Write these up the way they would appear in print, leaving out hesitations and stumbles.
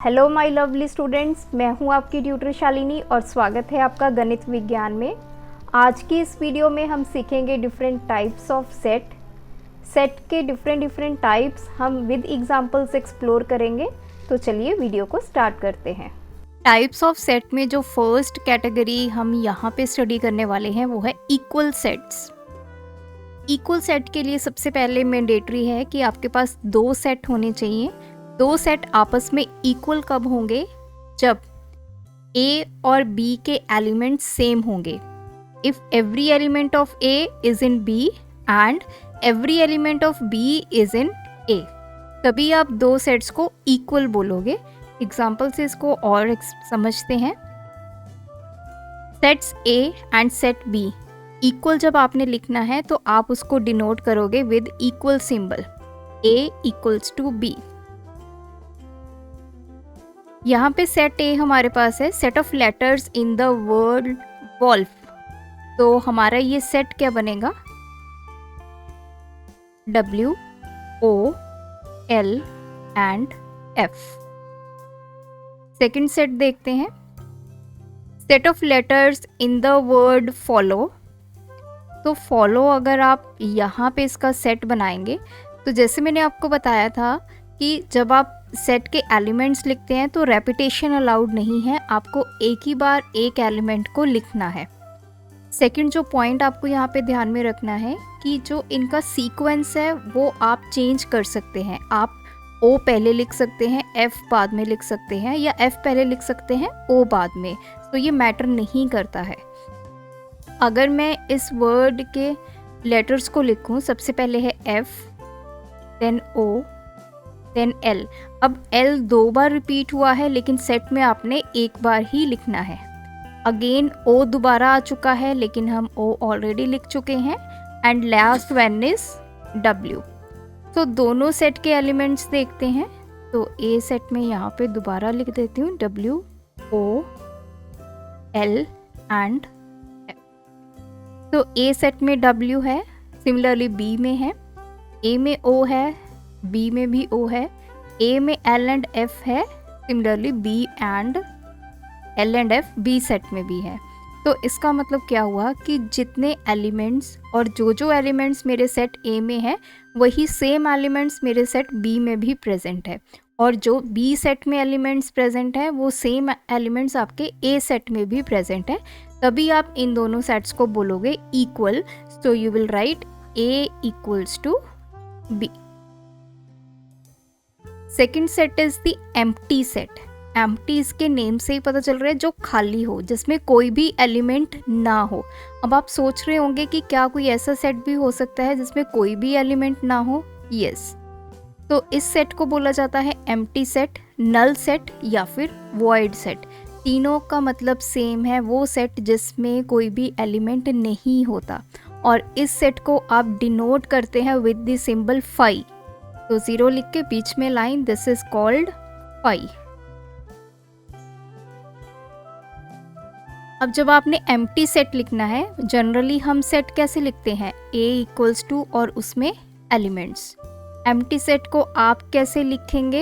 Hello my lovely students, मैं हूं आपकी ट्यूटर शालिनी और स्वागत है आपका गणित विज्ञान में। आज की इस वीडियो में हम सीखेंगे डिफरेंट टाइप्स ऑफ सेट के डिफरेंट टाइप्स हम विद एग्जांपल्स एक्सप्लोर करेंगे। तो चलिए वीडियो को स्टार्ट करते हैं। टाइप्स ऑफ सेट में जो फर्स्ट कैटेगरी हम यहाँ पे स्टडी करने वाले हैं वो है इक्वल सेट्स। इक्वल सेट के लिए सबसे पहले मैंडेटरी है कि आपके पास दो सेट होने चाहिए। दो सेट आपस में इक्वल कब होंगे? जब A और B के एलिमेंट सेम होंगे। If every element of A is in B and every element of B is in A, तभी आप दो सेट्स को इक्वल बोलोगे। एग्जाम्पल से इसको और समझते हैं। Sets A and set B equal जब आपने लिखना है तो आप उसको डिनोट करोगे with equal symbol A equals to B। यहाँ पे सेट ए हमारे पास है, set of letters in the word wolf. तो हमारा ये सेट क्या बनेगा? W, O, L and F। Second set देखते हैं, set of letters in the word follow. तो फॉलो अगर आप यहाँ पे इसका सेट बनाएंगे तो जैसे मैंने आपको बताया था कि जब आप सेट के एलिमेंट्स लिखते हैं तो रेपिटेशन अलाउड नहीं है, आपको एक ही बार एक एलिमेंट को लिखना है। सेकंड जो पॉइंट आपको यहाँ पे ध्यान में रखना है कि जो इनका सीक्वेंस है वो आप चेंज कर सकते हैं। आप O पहले लिख सकते हैं, F बाद में लिख सकते हैं, या F पहले लिख सकते हैं, O बाद में। तो ये मैटर नहीं करता है। अगर मैं इस वर्ड के लेटर्स को लिखूँ, सबसे पहले है F, then O, then L। अब L दो बार रिपीट हुआ है लेकिन सेट में आपने एक बार ही लिखना है। अगेन O दोबारा आ चुका है लेकिन हम O ऑलरेडी लिख चुके हैं। And last one is W। तो दोनों सेट के एलिमेंट्स देखते हैं। तो A सेट में यहाँ पे दोबारा लिख देती हूँ W, O, L and F। तो A सेट में W है, सिमिलरली B में है, A में O है, B में भी O है, A में L एंड F है, similarly B and L and F B set में भी है। तो इसका मतलब क्या हुआ कि जितने एलिमेंट्स और जो एलिमेंट्स मेरे सेट A में है वही सेम एलिमेंट्स मेरे सेट B में भी प्रेजेंट है, और जो B सेट में एलिमेंट्स प्रेजेंट है वो सेम एलिमेंट्स आपके A सेट में भी प्रेजेंट है। तभी आप इन दोनों सेट्स को बोलोगे equal. So you will write A equals to B। Second set is the empty set. Empty इसके नेम से ही पता चल रहा है, जो खाली हो, जिसमें कोई भी एलिमेंट ना हो। अब आप सोच रहे होंगे कि क्या कोई ऐसा सेट भी हो सकता है जिसमें कोई भी एलिमेंट ना हो? यस। तो इस सेट को बोला जाता है एम्प्टी सेट, नल सेट या फिर वॉइड सेट। तीनों का मतलब सेम है, वो सेट जिसमें कोई भी एलिमेंट नहीं होता। और इस सेट को आप डिनोट करते हैं विद द सिंबल फाई। तो 0 लिख के बीच में line, this is called phi. अब जब आपने एम्प्टी सेट लिखना है, जनरली हम सेट कैसे लिखते हैं? A इक्वल्स टू और उसमें एलिमेंट्स। एम्प्टी सेट को आप कैसे लिखेंगे?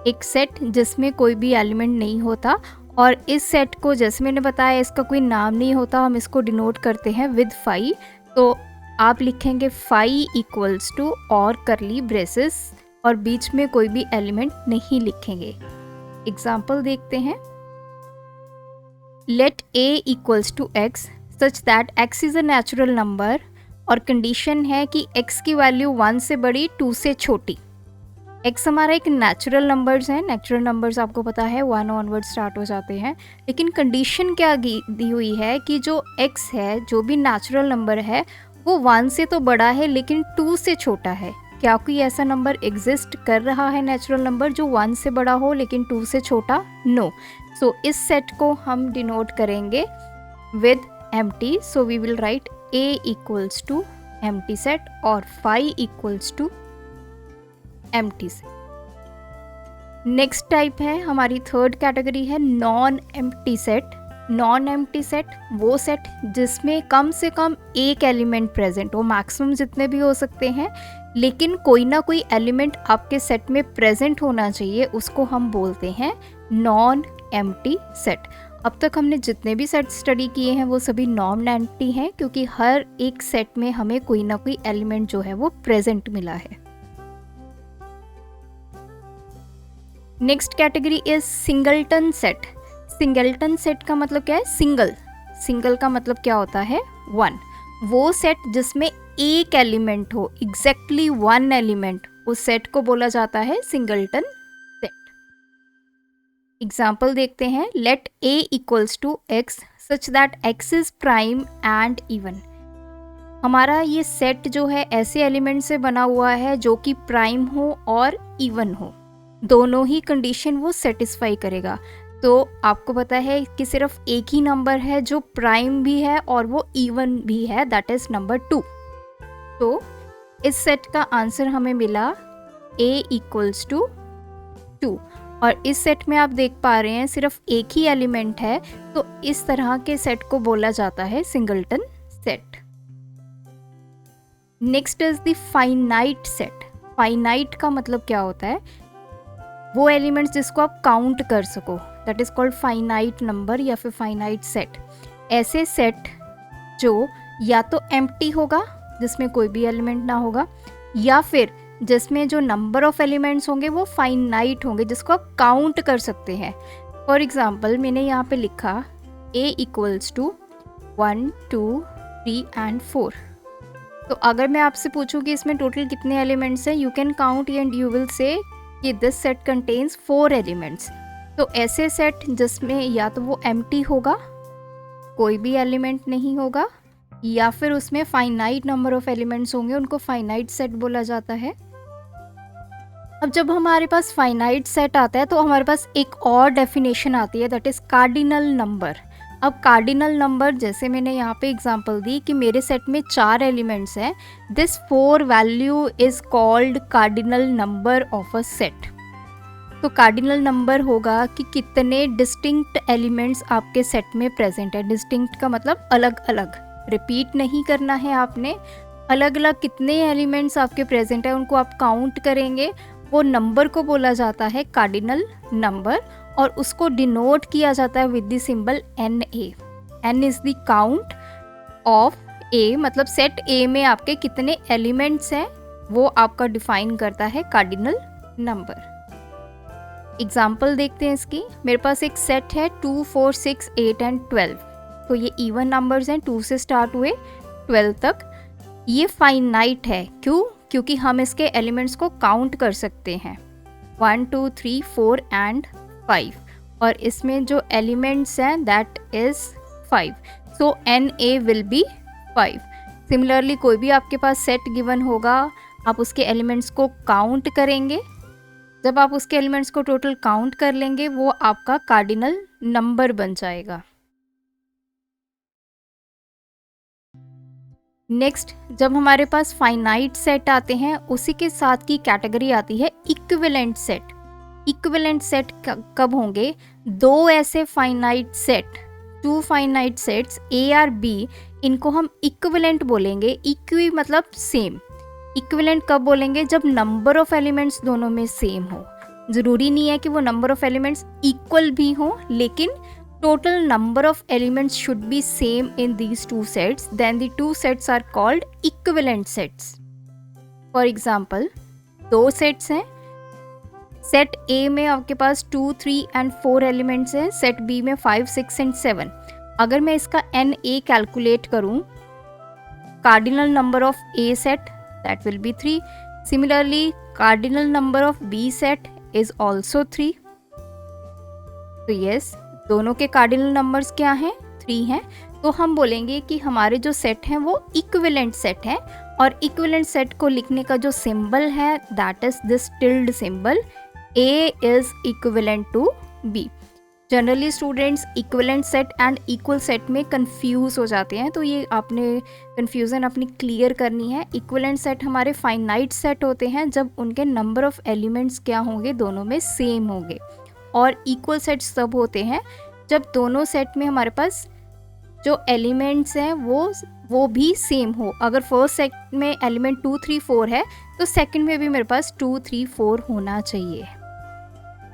एक सेट जिसमें कोई भी एलिमेंट नहीं होता, और इस सेट को जैसे मैंने बताया इसका कोई नाम नहीं होता, हम इसको डिनोट करते हैं विद फाई। तो आप लिखेंगे फाई इक्वल्स टू और करली ब्रेसेस, और बीच में कोई भी एलिमेंट नहीं लिखेंगे। एग्जाम्पल देखते हैं। Let A equals to x such that x is a natural number, और कंडीशन है कि x की वैल्यू 1 से बड़ी 2 से छोटी। x हमारा एक नेचुरल नंबर्स है। नेचुरल नंबर्स आपको पता है 1 ऑनवर्ड स्टार्ट हो जाते हैं, लेकिन कंडीशन क्या दी हुई है कि जो x है, जो भी नेचुरल नंबर है, वो 1 से तो बड़ा है लेकिन 2 से छोटा है। क्या कोई ऐसा नंबर एग्जिस्ट कर रहा है नेचुरल नंबर जो 1 से बड़ा हो लेकिन 2 से छोटा? नो। सो इस सेट को हम डिनोट करेंगे with empty. So we will write A equals to empty set और phi equals to empty set. Next type है, हमारी थर्ड कैटेगरी है non empty set. Non empty set वो सेट जिसमें कम से कम एक एलिमेंट प्रेजेंट हो, मैक्सिमम जितने भी हो सकते हैं लेकिन कोई ना कोई एलिमेंट आपके सेट में प्रेजेंट होना चाहिए, उसको हम बोलते हैं नॉन एम्प्टी सेट। अब तक हमने जितने भी सेट स्टडी किए हैं वो सभी नॉन एम्प्टी हैं, क्योंकि हर एक सेट में हमें कोई ना कोई एलिमेंट जो है वो प्रेजेंट मिला है। Next category is singleton set. Singleton set का मतलब क्या है? सिंगल। सिंगल का मतलब क्या होता है? वन। वो सेट जिसमें एक एलिमेंट हो, एग्जैक्टली वन एलिमेंट, उस सेट को बोला जाता है सिंगलटन सेट। एग्जाम्पल देखते हैं। Let a equals to x such that x is prime and even. हमारा ये सेट जो है ऐसे एलिमेंट से बना हुआ है जो कि प्राइम हो और इवन हो, दोनों ही कंडीशन वो सेटिस्फाई करेगा। तो आपको पता है कि सिर्फ एक ही नंबर है जो प्राइम भी है और वो इवन भी है, दैट इज नंबर 2। तो इस सेट का आंसर हमें मिला a इक्वल्स टू 2। और इस सेट में आप देख पा रहे हैं सिर्फ एक ही एलिमेंट है, तो इस तरह के सेट को बोला जाता है singleton set. Next is the finite set. Finite का मतलब क्या होता है? वो एलिमेंट्स जिसको आप काउंट कर सको, that is called finite number या फिर फाइनाइट सेट। ऐसे सेट जो या तो एम्प्टी होगा, जिसमें कोई भी एलिमेंट ना होगा, या फिर जिसमें जो नंबर ऑफ एलिमेंट्स होंगे वो फाइनाइट होंगे, जिसको आप काउंट कर सकते हैं। फॉर एग्जाम्पल मैंने यहाँ पे लिखा a इक्वल्स टू 1 2 3 एंड 4। तो अगर मैं आपसे पूछूं कि इसमें टोटल कितने एलिमेंट्स हैं, you can count and you will say कि दिस सेट कंटेन्स 4 एलिमेंट्स। तो ऐसे सेट जिसमें या तो वो एम्प्टी होगा, कोई भी एलिमेंट नहीं होगा, या फिर उसमें फाइनाइट नंबर ऑफ एलिमेंट्स होंगे, उनको फाइनाइट सेट बोला जाता है। अब जब हमारे पास फाइनाइट सेट आता है तो हमारे पास एक और डेफिनेशन आती है, दैट इज कार्डिनल नंबर। अब कार्डिनल नंबर, जैसे मैंने यहाँ पे एग्जांपल दी कि मेरे सेट में 4 एलिमेंट्स हैं, this 4 value is called cardinal number of a set. तो कार्डिनल नंबर होगा कि कितने डिस्टिंक्ट एलिमेंट्स आपके सेट में प्रेजेंट है। डिस्टिंक्ट का मतलब अलग अलग, रिपीट नहीं करना है आपने, अलग अलग कितने एलिमेंट्स आपके प्रेजेंट है उनको आप काउंट करेंगे। वो नंबर को बोला जाता है कार्डिनल नंबर, और उसको डिनोट किया जाता है with the symbol NA। N is the count of A, मतलब सेट A में आपके कितने एलिमेंट्स हैं वो आपका डिफाइन करता है कार्डिनल नंबर। एग्जाम्पल देखते हैं इसकी। मेरे पास एक सेट है 2 4 6 8 एंड 12। तो ये इवन नंबर्स हैं, 2 से स्टार्ट हुए 12 तक। ये फाइनाइट है, क्यों? क्योंकि हम इसके एलिमेंट्स को काउंट कर सकते हैं, 1 2 3 4 एंड 5, और इसमें जो एलिमेंट्स हैं that is 5, so NA will be 5। Similarly कोई भी आपके पास सेट गिवन होगा, आप उसके एलिमेंट्स को काउंट करेंगे। जब आप उसके एलिमेंट्स को टोटल काउंट कर लेंगे वो आपका कार्डिनल नंबर बन जाएगा। नेक्स्ट, जब हमारे पास फाइनाइट सेट आते हैं उसी के साथ की कैटेगरी आती है इक्विवेलेंट सेट। इक्विवेलेंट सेट कब होंगे? दो ऐसे finite set, 2 finite sets A और B, इनको हम इक्विवेलेंट बोलेंगे। इक्वी मतलब सेम। इक्विवेलेंट कब बोलेंगे? जब नंबर ऑफ एलिमेंट्स दोनों में सेम हो। ज़रूरी नहीं है कि वो नंबर ऑफ एलिमेंट्स इक्वल भी हो, लेकिन total number of elements should be same in these two sets, then the two sets are called equivalent sets. For example, दो सेट्स हैं, सेट A में आपके पास 2 3 एंड 4 एलिमेंट्स हैं, सेट B में 5 6 and 7। अगर मैं इसका NA कैलकुलेट करूं, cardinal number of A set that will be 3। Similarly cardinal number of B set is also 3। तो यस, दोनों के कार्डिनल नंबर्स क्या हैं? 3 हैं। तो हम बोलेंगे कि हमारे जो सेट हैं वो इक्विवेलेंट सेट हैं, और इक्विवेलेंट सेट को लिखने का जो सिंबल है that is this tilde symbol. A is equivalent to B। Generally students equivalent set and equal set में कंफ्यूज हो जाते हैं, तो ये आपने कंफ्यूजन अपनी क्लियर करनी है। इक्विवेलेंट सेट हमारे फाइनाइट सेट होते हैं जब उनके नंबर ऑफ एलिमेंट्स क्या होंगे? दोनों में सेम होंगे। और इक्वल सेट्स तब होते हैं जब दोनों सेट में हमारे पास जो एलिमेंट्स हैं वो भी सेम हो। अगर फर्स्ट सेट में एलिमेंट 2 3 4 है तो सेकंड में भी मेरे पास 2 3 4 होना चाहिए।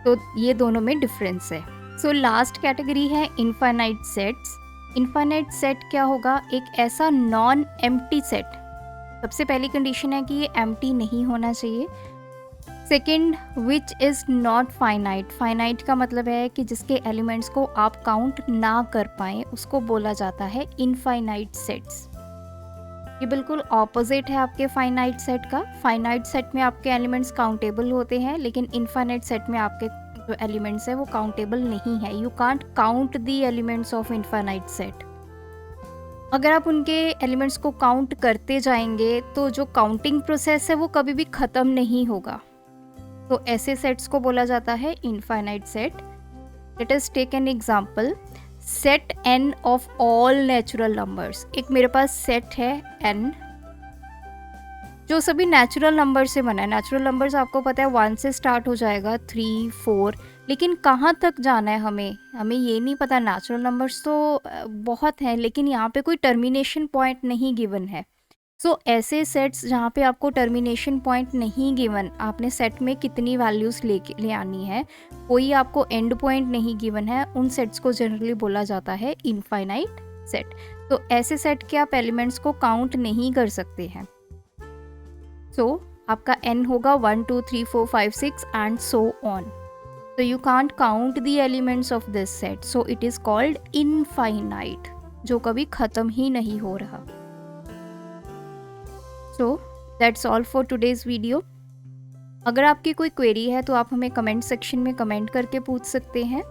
तो ये दोनों में डिफरेंस है। सो लास्ट कैटेगरी है इनफाइनाइट सेट्स। इनफाइनाइट सेट क्या होगा? एक ऐसा नॉन एम्प्टी सेट। सबसे पहली कंडीशन है कि ये एम्प्टी नहीं होना चाहिए। Second, which is not finite. Finite का मतलब है कि जिसके एलिमेंट्स को आप काउंट ना कर पाएँ, उसको बोला जाता है इनफाइनाइट सेट्स। ये बिल्कुल ऑपोजिट है आपके फाइनाइट सेट का। फाइनाइट सेट में आपके एलिमेंट्स काउंटेबल होते हैं, लेकिन इनफाइनाइट सेट में आपके जो एलिमेंट्स है वो काउंटेबल नहीं है। You can't count the elements of infinite set. अगर आप उनके एलिमेंट्स को काउंट करते जाएंगे तो जो काउंटिंग प्रोसेस है वो कभी भी ख़त्म नहीं होगा। तो ऐसे सेट्स को बोला जाता है infinite set. Let us take an example, set n of all natural numbers. एक मेरे पास सेट है n जो सभी नेचुरल नंबर से बना है। नेचुरल नंबर्स आपको पता है 1 से स्टार्ट हो जाएगा, 3 4, लेकिन कहाँ तक जाना है हमें ये नहीं पता। नेचुरल नंबर्स तो बहुत हैं, लेकिन यहाँ पे कोई टर्मिनेशन पॉइंट नहीं गिवन है। सो ऐसे सेट्स जहाँ पे आपको टर्मिनेशन पॉइंट नहीं गिवन, आपने सेट में कितनी वैल्यूज़ ले आनी है, कोई आपको एंड पॉइंट नहीं गिवन है, उन सेट्स को जनरली बोला जाता है इनफाइनाइट सेट। तो ऐसे सेट के आप एलिमेंट्स को काउंट नहीं कर सकते हैं। सो आपका n होगा 1 2 3 4 5 6 and so on. So you can't count the elements of this set, so it is called infinite, जो कभी ख़त्म ही नहीं हो रहा। So that's all for today's video। अगर आपकी कोई क्वेरी है तो आप हमें कमेंट सेक्शन में कमेंट करके पूछ सकते हैं।